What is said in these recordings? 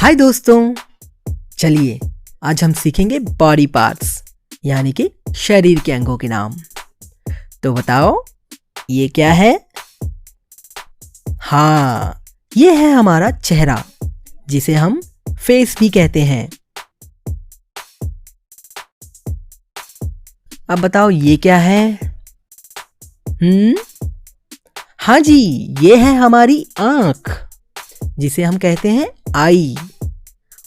हाय दोस्तों, चलिए आज हम सीखेंगे बॉडी पार्ट्स यानी कि शरीर के अंगों के नाम। तो बताओ ये क्या है? हाँ, ये है हमारा चेहरा जिसे हम फेस भी कहते हैं। अब बताओ ये क्या है? हाँ जी, ये है हमारी आँख जिसे हम कहते हैं आई।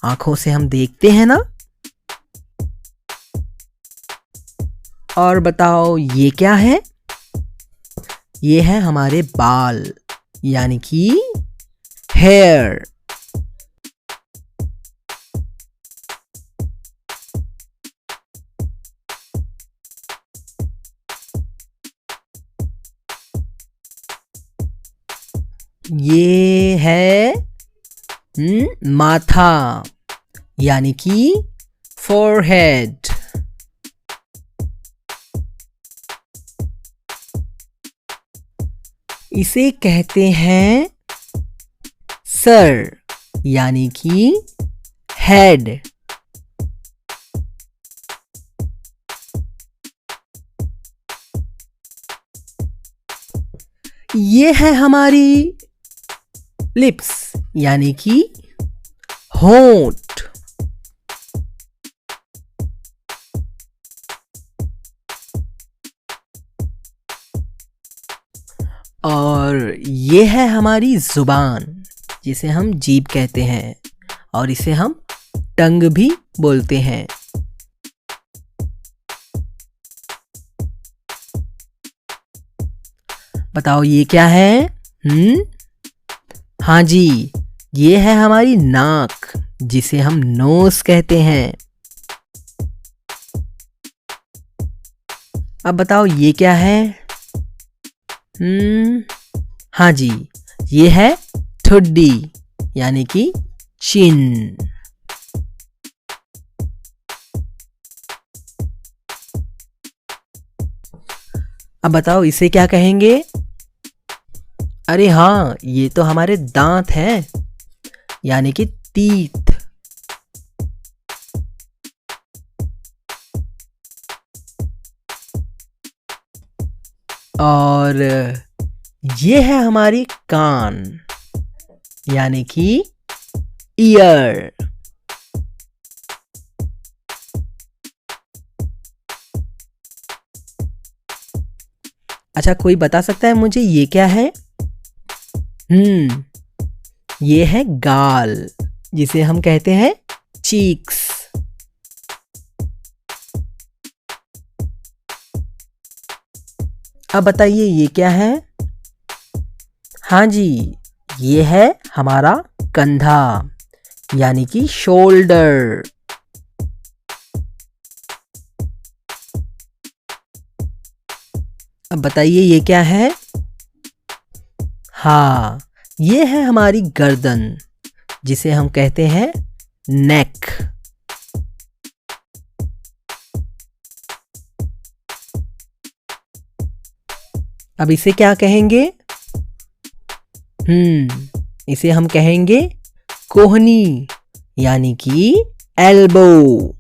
आँखों से हम देखते हैं ना। और बताओ ये क्या है? ये है हमारे बाल यानी कि हेयर। ये है माथा यानी कि फोरहेड। इसे कहते हैं सर यानी कि हेड। ये है हमारी लिप्स यानी कि होंठ। और ये है हमारी जुबान जिसे हम जीभ कहते हैं और इसे हम टंग भी बोलते हैं। बताओ ये क्या है? हाँ जी, ये है हमारी नाक जिसे हम नोज कहते हैं। अब बताओ ये क्या है? हाँ जी, ये है ठुड्डी यानी कि चिन। अब बताओ इसे क्या कहेंगे? अरे हाँ, ये तो हमारे दांत हैं यानी कि टीथ। और ये है हमारी कान यानी कि ईयर। अच्छा, कोई बता सकता है मुझे ये क्या है? ये है गाल जिसे हम कहते हैं चीक्स। अब बताइए ये क्या है? हाँ जी, ये है हमारा कंधा यानी कि शोल्डर। अब बताइए ये क्या है? हाँ, ये है हमारी गर्दन जिसे हम कहते हैं नेक। अब इसे क्या कहेंगे? इसे हम कहेंगे कोहनी यानी कि एल्बो।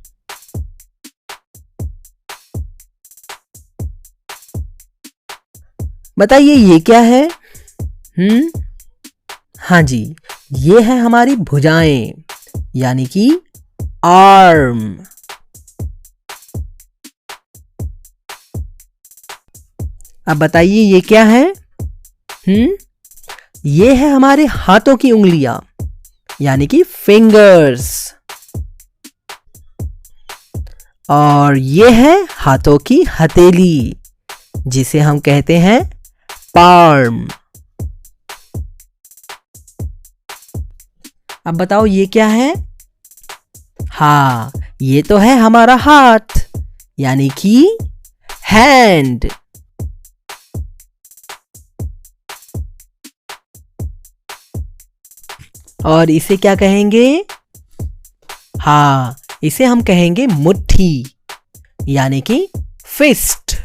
बताइए ये क्या है? हाँ जी, ये है हमारी भुजाएं यानी कि आर्म। अब बताइए ये क्या है? ये है हमारे हाथों की उंगलियां यानी कि फिंगर्स। और ये है हाथों की हथेली जिसे हम कहते हैं पाल्म। अब बताओ ये क्या है? हाँ, ये तो है हमारा हाथ यानी कि हैंड। और इसे क्या कहेंगे? हाँ, इसे हम कहेंगे मुट्ठी यानी कि फिस्ट।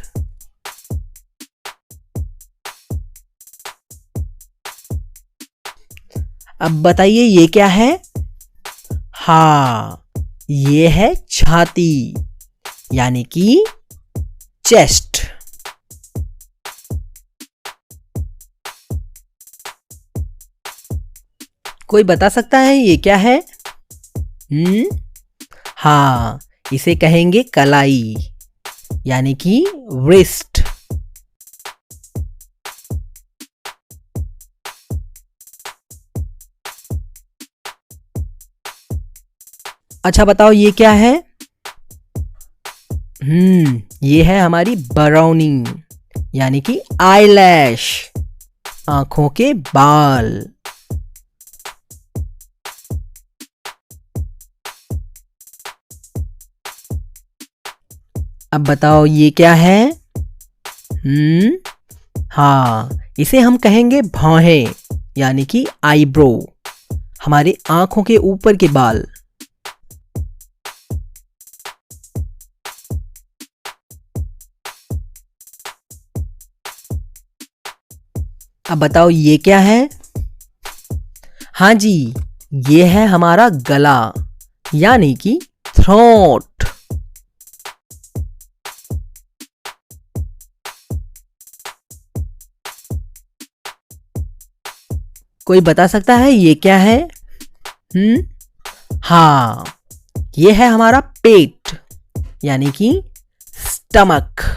अब बताइए ये क्या है? हाँ, ये है छाती यानी कि चेस्ट। कोई बता सकता है ये क्या है? हाँ, इसे कहेंगे कलाई यानी कि wrist। अच्छा बताओ ये क्या है? ये है हमारी बराउनिंग यानी कि आईलैश, आंखों के बाल। अब बताओ ये क्या है? हाँ, इसे हम कहेंगे भौहें यानी कि आईब्रो, हमारे आंखों के ऊपर के बाल। अब बताओ ये क्या है? हाँ जी, ये है हमारा गला यानी कि थ्रोट। कोई बता सकता है ये क्या है? हाँ, ये है हमारा पेट यानी कि स्टमक।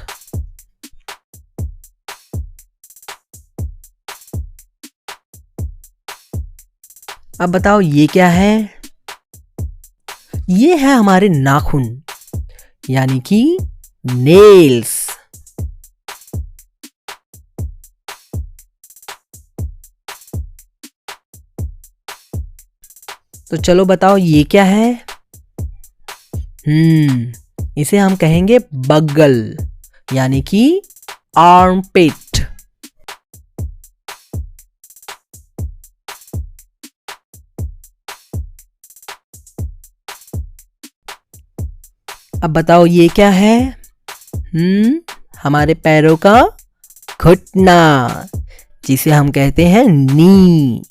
अब बताओ ये क्या है? ये है हमारे नाखून यानी कि नेल्स। तो चलो बताओ ये क्या है? इसे हम कहेंगे बगल यानी कि आर्मपिट। अब बताओ ये क्या है? हमारे पैरों का घुटना जिसे हम कहते हैं नी।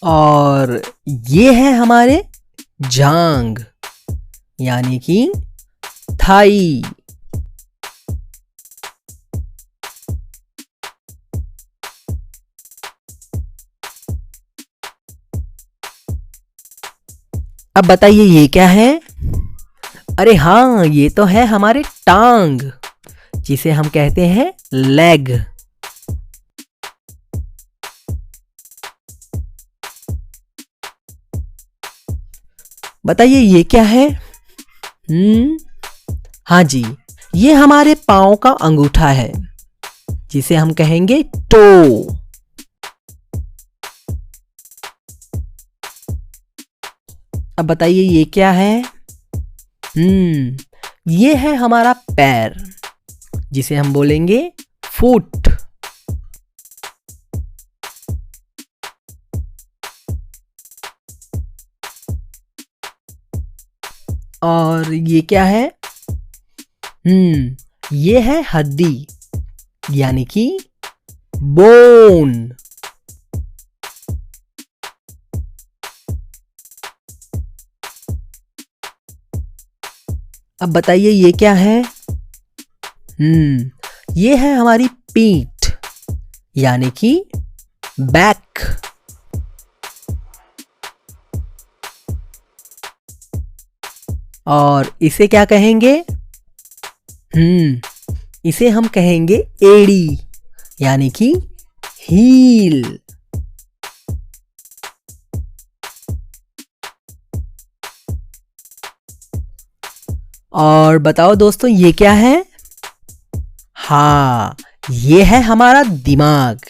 और ये है हमारे जांग यानी कि थाई। अब बताइए ये क्या है? अरे हाँ, ये तो है हमारे टांग जिसे हम कहते हैं लेग। बताइए ये क्या है? हाँ जी, ये हमारे पाँव का अंगूठा है जिसे हम कहेंगे टो। अब बताइए ये क्या है? ये है हमारा पैर जिसे हम बोलेंगे फुट। और ये क्या है? ये है हड्डी यानी कि बोन। अब बताइए ये क्या है? ये है हमारी पीठ यानी कि बैक। और इसे क्या कहेंगे? इसे हम कहेंगे एड़ी यानी कि हील। और बताओ दोस्तों ये क्या है? हाँ, ये है हमारा दिमाग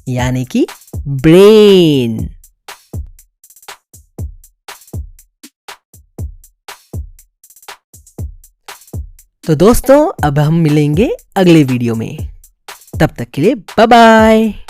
यानी कि ब्रेन। तो दोस्तों अब हम मिलेंगे अगले वीडियो में। तब तक के लिए बाय बाय।